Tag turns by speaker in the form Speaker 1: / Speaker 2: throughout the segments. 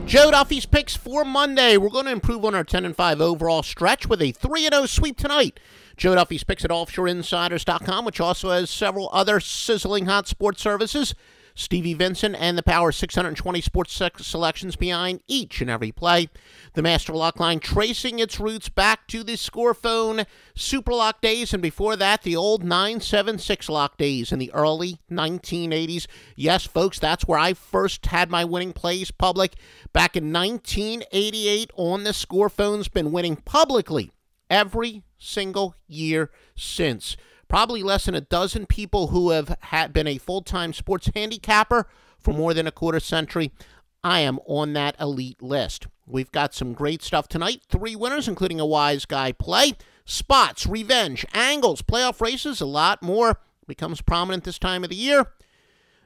Speaker 1: Joe Duffy's picks for Monday. We're going to improve on our 10-5 overall stretch with a 3-0 sweep tonight. Joe Duffy's picks at offshoreinsiders.com, which also has several other sizzling hot sports services. Stevie Vincent and the Power 620 sports selections behind each and every play. The Master Lock line tracing its roots back to the Scorephone Super Lock days, and before that, the old 976 Lock days in the early 1980s. Yes, folks, that's where I first had my winning plays public. Back in 1988 on the Scorephone's been winning publicly every single year since. Probably less than a dozen people who have been a full-time sports handicapper for more than a quarter century. I am on that elite list. We've got some great stuff tonight. 3 winners, including a wise guy play. Spots, revenge, angles, playoff races, a lot more becomes prominent this time of the year.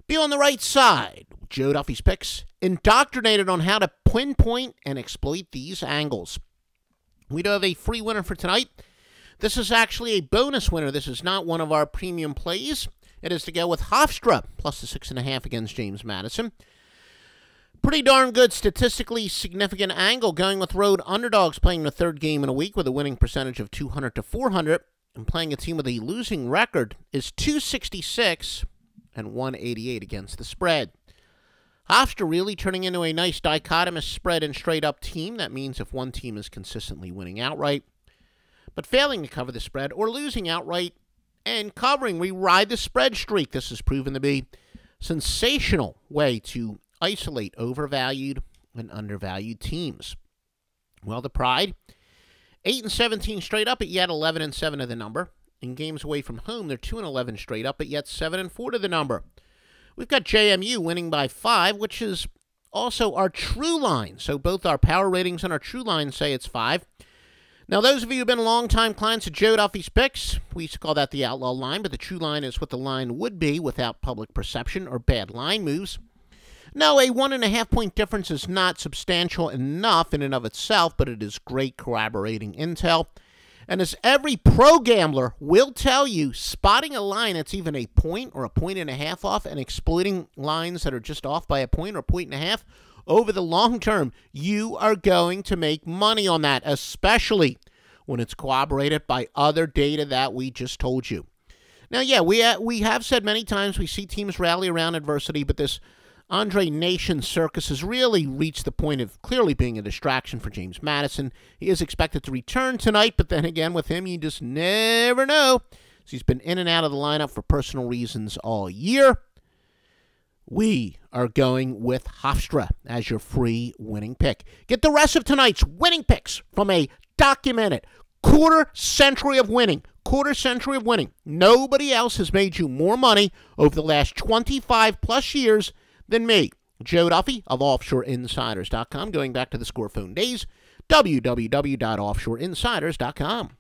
Speaker 1: Be on the right side. Joe Duffy's picks, indoctrinated on how to pinpoint and exploit these angles. We do have a free winner for tonight. This is actually a bonus winner. This is not one of our premium plays. It is to go with Hofstra, plus the 6.5 against James Madison. Pretty darn good, statistically significant angle, going with road underdogs playing the third game in a week with a winning percentage of 200 to 400. And playing a team with a losing record is 266 and 188 against the spread. Hofstra really turning into a nice dichotomous spread and straight-up team. That means if one team is consistently winning outright, but failing to cover the spread or losing outright and covering, we ride the spread streak. This has proven to be a sensational way to isolate overvalued and undervalued teams. Well, the Pride, 8-17 straight up, but yet 11-7 to the number. In games away from home, they're 2-11 straight up, but yet 7-4 to the number. We've got JMU winning by 5, which is also our true line. So both our power ratings and our true line say it's 5. Now, those of you who have been longtime clients of Joe Duffy's picks, we used to call that the outlaw line, but the true line is what the line would be without public perception or bad line moves. No, a 1.5-point difference is not substantial enough in and of itself, but it is great corroborating intel. And as every pro gambler will tell you, spotting a line that's even a point or a 1.5 off and exploiting lines that are just off by a point or a 1.5 over the long term, you are going to make money on that, especially when it's corroborated by other data that we just told you. Now, yeah, we have said many times we see teams rally around adversity, but this Andre Nation circus has really reached the point of clearly being a distraction for James Madison. He is expected to return tonight, but then again, with him, you just never know. So he's been in and out of the lineup for personal reasons all year. We are going with Hofstra as your free winning pick. Get the rest of tonight's winning picks from a documented quarter century of winning. Nobody else has made you more money over the last 25-plus years than me. Joe Duffy of offshoreinsiders.com. Going back to the Scorephone days, www.offshoreinsiders.com.